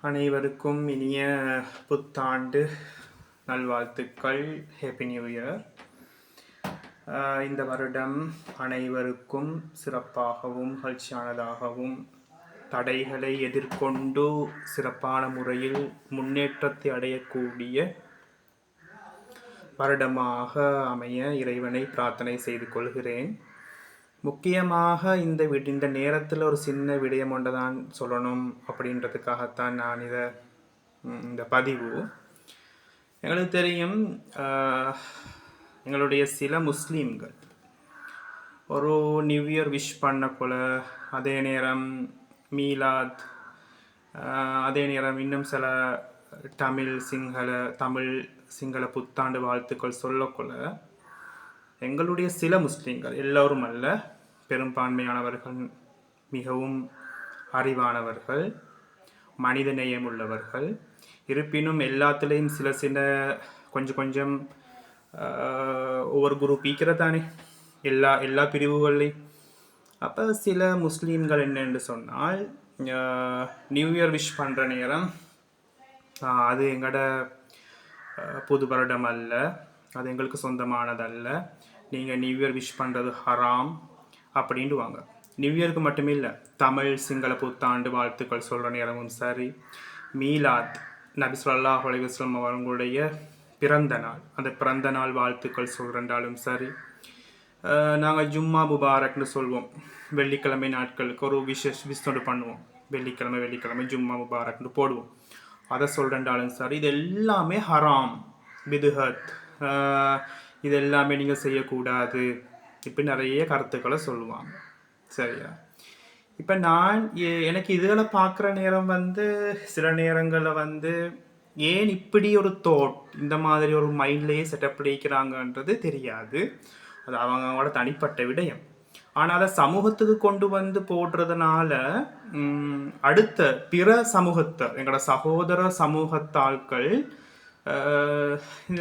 அனைவருக்கும் இனிய புத்தாண்டு நல்வாழ்த்துக்கள். Happy new year. இந்த வருடம் அனைவருக்கும் சிறப்பாகவும் மகிழ்ச்சியானதாகவும் தடைகளை எதிர்கொண்டு சிறப்பான முறையில் முன்னேற்றத்தை அடையக்கூடிய வருடமாக அமைய இறைவனை பிரார்த்தனை செய்து கொள்கிறேன். முக்கியமாக இந்த நேரத்தில் ஒரு சின்ன விடயம் ஒன்று தான் சொல்லணும் அப்படின்றதுக்காகத்தான் நான் இந்த பதிவு. எங்களுக்கு தெரியும், எங்களுடைய சில முஸ்லீம்கள் ஒரு நியூ இயர் விஷ் பண்ணக்குள்ள அதே நேரம் மீலாத், அதே நேரம் இன்னும் சில தமிழ் சிங்கள புத்தாண்டு வாழ்த்துக்கள் சொல்லக்குள்ள எங்களுடைய சில முஸ்லீம்கள், எல்லோரும் அல்ல, பெரும்பான்மையானவர்கள் மிகவும் அறிவானவர்கள், மனித நேயம் உள்ளவர்கள். இருப்பினும் எல்லாத்துலேயும் சில கொஞ்சம் ஒவ்வொரு குரூப் ஈக்கிறதானே எல்லா பிரிவுகள்லையும். அப்போ சில முஸ்லீம்கள் என்னென்று சொன்னால், நியூ இயர் விஷ் பண்ணுற நேரம் அது எங்களோட புது வருடம் அல்ல, அது எங்களுக்கு சொந்தமானதல்ல, நீங்கள் நியூ இயர் விஷ் பண்ணுறது ஹராம் அப்படின்ட்டு வாங்க. நியூ இயருக்கு மட்டுமே இல்லை, தமிழ் சிங்கள புத்தாண்டு வாழ்த்துக்கள் சொல்கிற நேரமும் சரி, மீலாத் நபி ஸல்லல்லாஹு அலைஹி வஸல்லம் அவர்களுடைய பிறந்த நாள், அந்த பிறந்த நாள் வாழ்த்துக்கள் சொல்கிறண்டாலும் சரி, நாங்கள் ஜும்மா முபாரக்னு சொல்வோம். வெள்ளிக்கிழமை நாட்களுக்கு ஒரு விஷோடு பண்ணுவோம். வெள்ளிக்கிழமை ஜும்மா முபாரக்னு போடுவோம். அதை சொல்கிறண்டாலும் சரி, இது எல்லாமே ஹராம், பிதுஹத், இது எல்லாமே நீங்கள் செய்யக்கூடாது, இப்போ நிறைய கருத்துக்களை சொல்லுவாங்க. சரியா? இப்போ எனக்கு இதுகளை பார்க்குற நேரம் சில நேரங்களில் ஏன் இப்படி ஒரு இந்த மாதிரி ஒரு மைண்ட்லேயே செட்டப் பண்ணிக்கிறாங்கன்றது தெரியாது. அது அவங்களோட தனிப்பட்ட விடயம். ஆனால் அதை சமூகத்துக்கு கொண்டு போடுறதுனால அடுத்த பிற சமூகத்தை, எங்களோட சகோதர சமூகத்தாட்கள்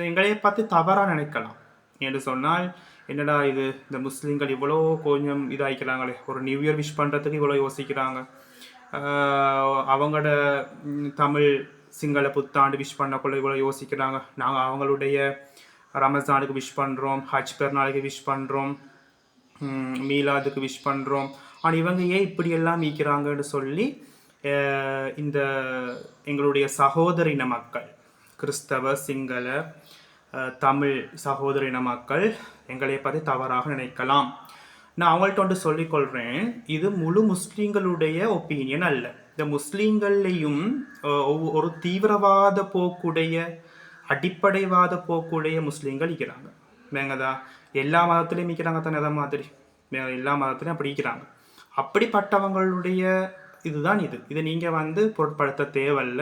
எங்களையே பார்த்து தவறாக நினைக்கலாம். என்று சொன்னால், என்னடா இது, இந்த முஸ்லீம்கள் இவ்வளோ கொஞ்சம் இதாகிக்கிறாங்களே, ஒரு நியூ இயர் விஷ் பண்ணுறதுக்கு இவ்வளோ யோசிக்கிறாங்க, அவங்களோட தமிழ் சிங்கள புத்தாண்டு விஷ் பண்ணக்குள்ள இவ்வளோ யோசிக்கிறாங்க, நாங்கள் அவங்களுடைய ரமஸானுக்கு விஷ் பண்ணுறோம், ஹஜ் பெருநாளுக்கு விஷ் பண்ணுறோம், மீலாதுக்கு விஷ் பண்ணுறோம், ஆனால் இவங்க ஏன் இப்படியெல்லாம் மீக்கிறாங்கன்னு சொல்லி இந்த எங்களுடைய சகோதரின மக்கள், கிறிஸ்தவ சிங்கள தமிழ் சகோதரின மக்கள் எங்களை பற்றி தவறாக நினைக்கலாம். நான் அவங்கள்ட்ட வந்து சொல்லிக்கொள்கிறேன், இது முழு முஸ்லீம்களுடைய ஒப்பீனியன் அல்ல. இந்த முஸ்லீம்கள்லேயும் ஒரு தீவிரவாத போக்குடைய, அடிப்படைவாத போக்குடைய முஸ்லீம்கள் இருக்கிறாங்க. வேங்கதா எல்லா மதத்துலேயும் இருக்கிறாங்க தானே, அதை மாதிரி எல்லா மதத்துலையும் அப்படி இருக்கிறாங்க. அப்படிப்பட்டவங்களுடைய இதுதான் இதை நீங்கள் பொருட்படுத்த தேவையில்ல.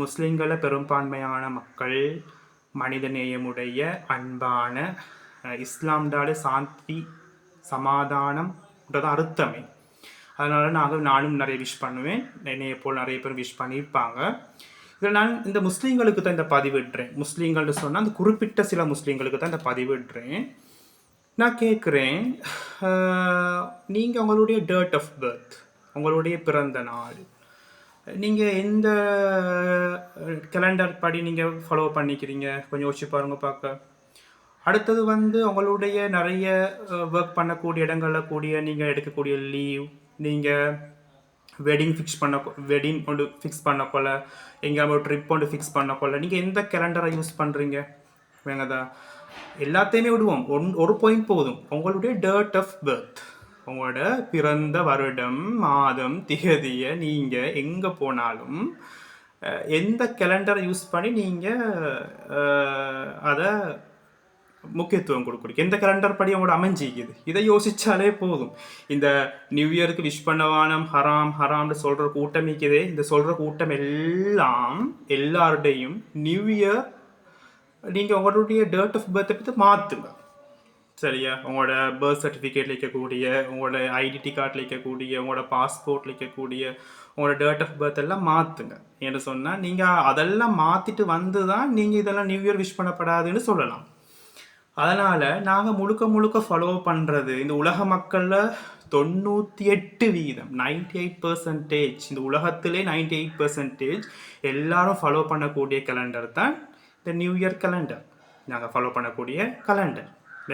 முஸ்லீம்களை பெரும்பான்மையான மக்கள் மனிதநேயமுடைய அன்பான, இஸ்லாம்டாலே சாந்தி சமாதானம்ன்றதான் அர்த்தமே. அதனால் நானும் நிறைய விஷ் பண்ணுவேன், என்னையை போல் நிறைய பேர் விஷ் பண்ணியிருப்பாங்க. இதில் நான் இந்த முஸ்லீம்களுக்கு தான் இந்த பதிவிடுறேன். முஸ்லீம்கள்னு சொன்னால் அந்த குறிப்பிட்ட சில முஸ்லீம்களுக்கு தான் இந்த பதிவிடுறேன். நான் கேட்குறேன், நீங்கள் உங்களுடைய டேட் ஆஃப் பர்த், உங்களுடைய பிறந்த நாள், நீங்கள் எந்த கேலண்டர் படி நீங்கள் ஃபாலோ பண்ணிக்கிறீங்க, கொஞ்சம் யோசிச்சு பாருங்க பார்க்க. அடுத்தது உங்களுடைய நிறைய ஒர்க் பண்ணக்கூடிய இடங்களில் கூடிய நீங்கள் எடுக்கக்கூடிய லீவ், நீங்கள் வெட்டிங் ஒன்று ஃபிக்ஸ் பண்ணக்கொள்ள, எங்கே ஒரு ட்ரிப் ஒன்று ஃபிக்ஸ் பண்ணக்கொள்ள நீங்கள் எந்த கேலண்டரை யூஸ் பண்ணுறீங்க? வேங்கதா எல்லாத்தையுமே விடுவோம், ஒரு பாயிண்ட் போதும், உங்களுடைய டேட் ஆஃப் பர்த், உங்களோட பிறந்த வருடம், மாதம், திகதியை நீங்கள் எங்கே போனாலும் எந்த கேலண்டரை யூஸ் பண்ணி நீங்கள் அதை முக்கியத்துவம் கொடுக்குறீங்க, எந்த கேலண்டர் படி உங்களோட அமைஞ்சிக்குது, இதை யோசித்தாலே போதும். இந்த நியூ இயருக்கு விஷ் பண்ணவானம் ஹராம்னு சொல்கிற கூட்டம் இருக்குதே, இந்த சொல்கிற கூட்டம் எல்லாம் எல்லாருடையும் நியூ இயர் நீங்கள் உங்களுடைய டேட் ஆஃப் பர்த்தை பற்றி மாற்றுங்க. சரியா? உங்களோட பர்த் சர்டிஃபிகேட்டில் இருக்கக்கூடிய, உங்களோட ஐடென்டி கார்டில் இருக்கக்கூடிய, உங்களோட பாஸ்போர்ட்டில் இருக்கக்கூடிய உங்களோட டேட் ஆஃப் பர்த் எல்லாம் மாற்றுங்க. என்று சொன்னால் நீங்கள் அதெல்லாம் மாற்றிட்டு தான் நீங்கள் இதெல்லாம் நியூ இயர் விஷ் பண்ணப்படாதுன்னு சொல்லலாம். அதனால் நாங்கள் முழுக்க ஃபாலோ பண்ணுறது, இந்த உலக மக்களில் 98% 98% இந்த உலகத்திலே 98% எல்லாரும் ஃபாலோ பண்ணக்கூடிய கேலண்டர் தான் இந்த நியூ இயர் கேலண்டர். நாங்கள் ஃபாலோ பண்ணக்கூடிய கேலண்டர்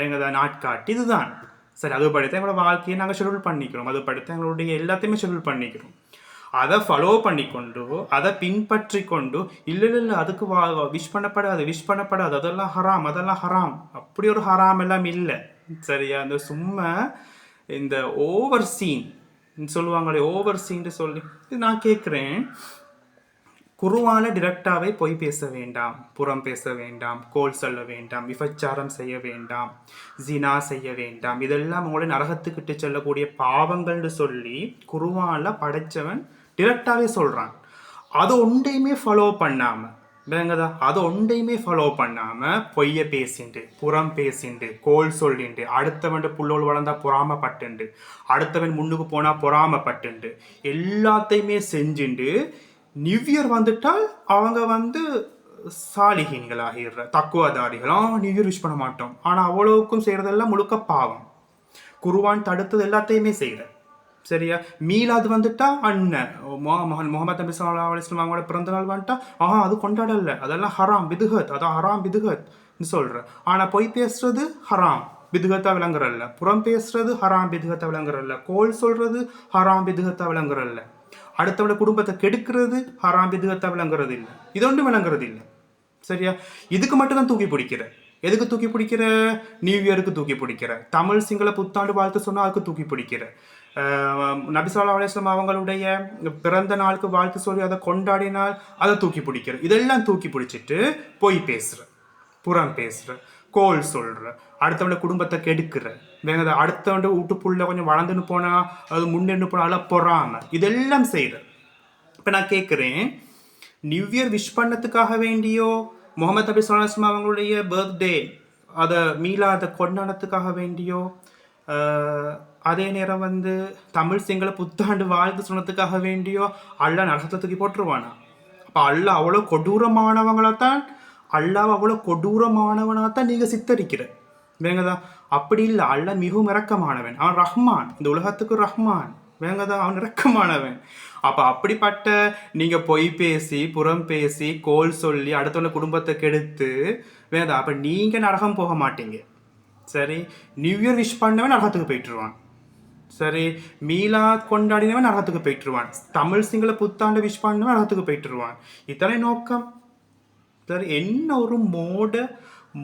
எங்கள் நாட்காட்டி இதுதான். சரி, அது படித்தான் எங்களோட வாழ்க்கையை நாங்கள் ஷெடியூல் பண்ணிக்கிறோம், அது படித்தான் எங்களுடைய எல்லாத்தையுமே ஷெடியூல் பண்ணிக்கிறோம். அதை ஃபாலோ பண்ணிக்கொண்டு அதை பின்பற்றி கொண்டு இல்லை அதுக்கு விஷ் பண்ணப்படாது அதெல்லாம் ஹராம் அப்படி ஒரு ஹராம் எல்லாம் இல்லை. சரியா? அந்த சும்மா இந்த ஓவர் சீன் சொல்லுவாங்களே, ஓவர் சீன் சொல்லி நான் கேட்குறேன், குருவான டிரெக்டாவே பொய் பேச வேண்டாம், புறம் பேச வேண்டாம், கோல் சொல்ல வேண்டாம், விபச்சாரம் செய்ய வேண்டாம், ஜினா செய்ய வேண்டாம், இதெல்லாம் உங்களை நரகத்துக்கிட்டு செல்லக்கூடிய பாவங்கள்னு சொல்லி குருவான படைச்சவன் டிரெக்டாவே சொல்றான். அது ஒன்றையுமே ஃபாலோ பண்ணாம வேங்கதா, அது ஒன்றையுமே ஃபாலோ பண்ணாம பொய்ய பேசிண்டு, புறம் பேசிண்டு, கோல் சொல்லிண்டு, அடுத்தவன் புள்ளோல் வளர்ந்தா பொறாமப்பட்டுண்டு, அடுத்தவன் முன்னுக்கு போனா பொறாமப்பட்டுண்டு, எல்லாத்தையுமே செஞ்சுண்டு நியூ இயர் வந்துட்டால் அவங்க சாலிஹீன்களாகிடுற தக்குவதாரிகள். நியூ இயர் விஷ் பண்ண மாட்டோம், ஆனால் அவ்வளவுக்கும் செய்யறதெல்லாம் முழுக்க பாவம். குருவான் தடுத்தது எல்லாத்தையுமே செய்யற. சரியா? மீலாது வந்துட்டா அண்ணன் முகமது நபி ஸல்லல்லாஹு அலைஹி வஸல்லம் அவங்களோட பிறந்த நாள் வந்துட்டா அது கொண்டாடல, அதெல்லாம் ஹராம் பிதுகத், அதான் ஹராம் பிதுகத் சொல்ற. ஆனா பொய் பேசுறது ஹராம் பிதுகத்தா விளங்குறல்ல, புறம் பேசுறது ஹராம் பிதுகத்தா விளங்குறல்ல, கோல் சொல்றது ஹராம் பிதுகத்தா விளங்குறல்ல, அடுத்தவட குடும்பத்தை கெடுக்கிறது ஹராம் பிதுகத்தா விளங்குறது இல்லை, இது ஒன்று விளங்குறது இல்லை. சரியா? இதுக்கு மட்டும் தான் தூக்கி பிடிக்கிற. எதுக்கு தூக்கி பிடிக்கிற? நியூ இயருக்கு தூக்கி பிடிக்கிற, தமிழ் சிங்கள புத்தாண்டு வாழ்த்து சொன்னா அதுக்கு தூக்கி பிடிக்கிற, நபி ஸல்லல்லாஹு அலைஹி வஸல்லம் அவங்களுடைய பிறந்த நாளுக்கு வாழ்த்து சொல்லி அதை கொண்டாடினால் அதை தூக்கி பிடிக்கிற. இதெல்லாம் தூக்கி பிடிச்சிட்டு பொய் பேசுற, புறம் பேசுற, கோல் சொல்ற, அடுத்தவண்ட குடும்பத்தை கெடுக்கிற, வேற அடுத்தவண்ட வீட்டுப்புள்ள கொஞ்சம் வளர்ந்துன்னு போனா அது முன்னென்னு போனா அதெல்லாம் பொறாம, இதெல்லாம் செய்யற. இப்ப நான் கேட்கிறேன், நியூ இயர் விஷ் பண்ணதுக்காக வேண்டியோ முகமது நபி ஸல்லல்லாஹு அலைஹி வஸல்லம் அவங்களுடைய பர்த்டே அதை மீலாத கொண்டாடத்துக்காக வேண்டியோ, அதே நேரம் தமிழ் சிங்கள புத்தாண்டு வாழ்த்து சொன்னதுக்காக வேண்டியோ அல்லாஹ் நரகத்தை தூக்கி போட்டுருவானா? அப்ப அல்லாஹ் அவ்வளவு கொடூரமானவங்களாத்தான், அல்லாஹ் அவ்வளவு கொடூரமானவனாத்தான் நீங்க சித்தரிக்கிற வேங்கதா. அப்படி இல்லை, அல்லாஹ் மிகவும் இரக்கமானவன், அவன் ரஹ்மான், இந்த உலகத்துக்கு ரஹ்மான் வேங்கதா, அவன் இரக்கமானவன். அப்ப அப்படிப்பட்ட நீங்க பொய் பேசி, புறம் பேசி, கோல் சொல்லி அடுத்தவங்க குடும்பத்தை கெடுத்து வேங்கதா, அப்ப நீங்க நரகம் போக மாட்டீங்க. சரி? நியூ இயர் விஷ் பண்ணவன் நரகத்துக்கு போயிட்டுருவான். சரி? மீலாத் கொண்டாடினவன் நரகத்துக்கு போயிட்டுருவான். தமிழ் சிங்கள புத்தாண்டு விஷ் பண்ணவன் நரகத்துக்கு போயிட்டுருவான். இத்தனை நோக்கம். சரி? என்ன ஒரு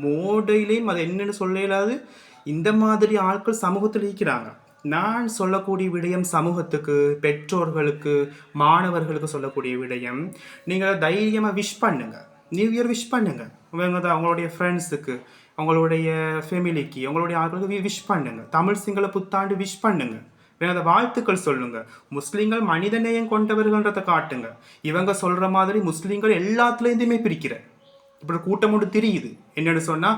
மோடையிலையும் அது என்னன்னு சொல்ல இயலாது. இந்த மாதிரி ஆட்கள் சமூகத்தில் இருக்கிறாங்க. நான் சொல்லக்கூடிய விடயம் சமூகத்துக்கு, பெற்றோர்களுக்கு, மாணவர்களுக்கு சொல்லக்கூடிய விடயம், நீங்கள் தைரியமாக விஷ் பண்ணுங்க, நியூ இயர் விஷ் பண்ணுங்க. அவங்களுடைய ஃப்ரெண்ட்ஸுக்கு, அவங்களுடைய ஃபேமிலிக்கு, அவங்களுடைய ஆட்களுக்கு விஷ் பண்ணுங்க. தமிழ் சிங்கள புத்தாண்டு விஷ் பண்ணுங்க, வேற வாழ்த்துக்கள் சொல்லுங்க. முஸ்லீம்கள் மனிதநேயம் கொண்டவர்கள்ன்றதை காட்டுங்க. இவங்க சொல்ற மாதிரி முஸ்லீம்கள் எல்லாத்துலேருந்துமே பிரிக்கிற இப்படி கூட்டம் ஒன்று தெரியுது. என்னன்னு சொன்னா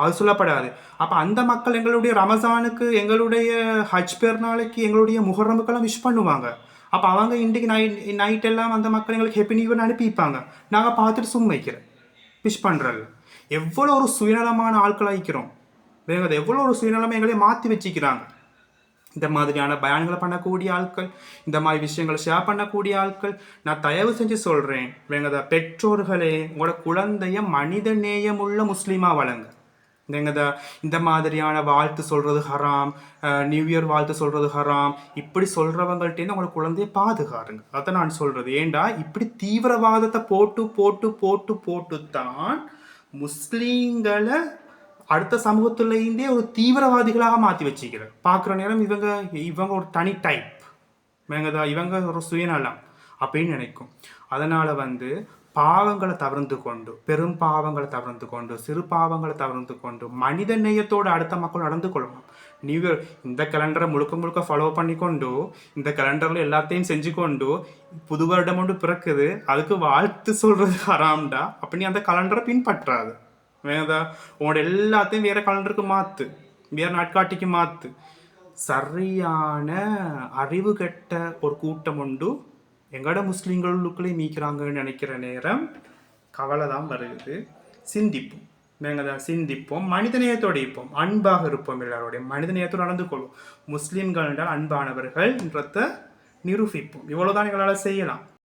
அது சொல்லப்படாது. அப்ப அந்த மக்கள் எங்களுடைய ரமசானுக்கு, எங்களுடைய ஹஜ் பெருநாளைக்கு, எங்களுடைய முஹர்ரமுக்கெல்லாம் விஷ் பண்ணுவாங்க. அப்ப அவங்க இன்றைக்கு நைட் எல்லாம் அந்த மக்கள் எங்களுக்கு ஹெப்பி நியூ இயர் அனுப்பிப்பாங்க. நாங்க பார்த்துட்டு சும்மா வைக்கிறோம், விஷ் பண்றல. எவ்வளோ ஒரு சுயநலமான ஆட்கள் ஆயிக்கிறோம் வேற, எவ்வளோ ஒரு சுயநலமா எங்களையே மாற்றி வச்சுக்கிறாங்க. இந்த மாதிரியான பயான்களை பண்ணக்கூடிய ஆட்கள், இந்த மாதிரி விஷயங்களை ஷேர் பண்ணக்கூடிய ஆட்கள், நான் தயவு செஞ்சு சொல்றேன் வேங்கதா, பெற்றோர்களே உங்களோட குழந்தைய மனித நேயம் உள்ள முஸ்லீமா வளங்க. வேங்கதா, இந்த மாதிரியான வாழ்த்து சொல்றது ஹராம், நியூ இயர் வாழ்த்து சொல்றது ஹராம், இப்படி சொல்றவங்கள்ட்டேருந்து உங்களோட குழந்தைய பாதுகாருங்க. அதை நான் சொல்றது. ஏண்டா இப்படி தீவிரவாதத்தை போட்டு போட்டு போட்டு போட்டுத்தான் முஸ்லீம்களை அடுத்த சமூகத்திலேருந்தே ஒரு தீவிரவாதிகளாக மாற்றி வச்சுக்கிறேன். பார்க்குற நேரம் இவங்க ஒரு தனி டைப் வேங்கதா, இவங்க ஒரு சுயநலம் அப்படின்னு நினைக்கும். அதனால் பாவங்களை தவிர்த்து கொண்டு, பெரும் பாவங்களை தவிர்த்து கொண்டு, சிறு பாவங்களை தவிர்த்து கொண்டு மனித நேயத்தோடு அடுத்த மக்கள் நடந்து கொள்ளணும். நியூ இயர் இந்த கேலண்டரை முழுக்க முழுக்க ஃபாலோ பண்ணிக்கொண்டு, இந்த கேலண்டரில் எல்லாத்தையும் செஞ்சு கொண்டு புது வருடம் ஒன்று பிறக்குது, அதுக்கு வாழ்த்து சொல்கிறது ஹராம்டா. அப்படி அந்த கேலண்டரை பின்பற்றாது வேதா, உங்களோட எல்லாத்தையும் வேற கலண்டருக்கு மாத்து, வேற நாட்காட்டிக்கு மாத்து. சரியான அறிவு கெட்ட ஒரு கூட்டம் உண்டு எங்கட முஸ்லீம்களுக்குள்ளே மீக்கிறாங்கன்னு நினைக்கிற நேரம் கவலை தான் வருது. சிந்திப்போம். நாங்கள் அதை சிந்திப்போம், மனிதநேயத்தோடு இருப்போம், அன்பாக இருப்போம், எல்லாரோடைய மனிதநேயத்தோடு நடந்து கொள்வோம். முஸ்லீம்கள் என்றால் அன்பானவர்கள் என்றதை நிரூபிப்போம். இவ்வளவுதான் எங்களால் செய்யலாம்.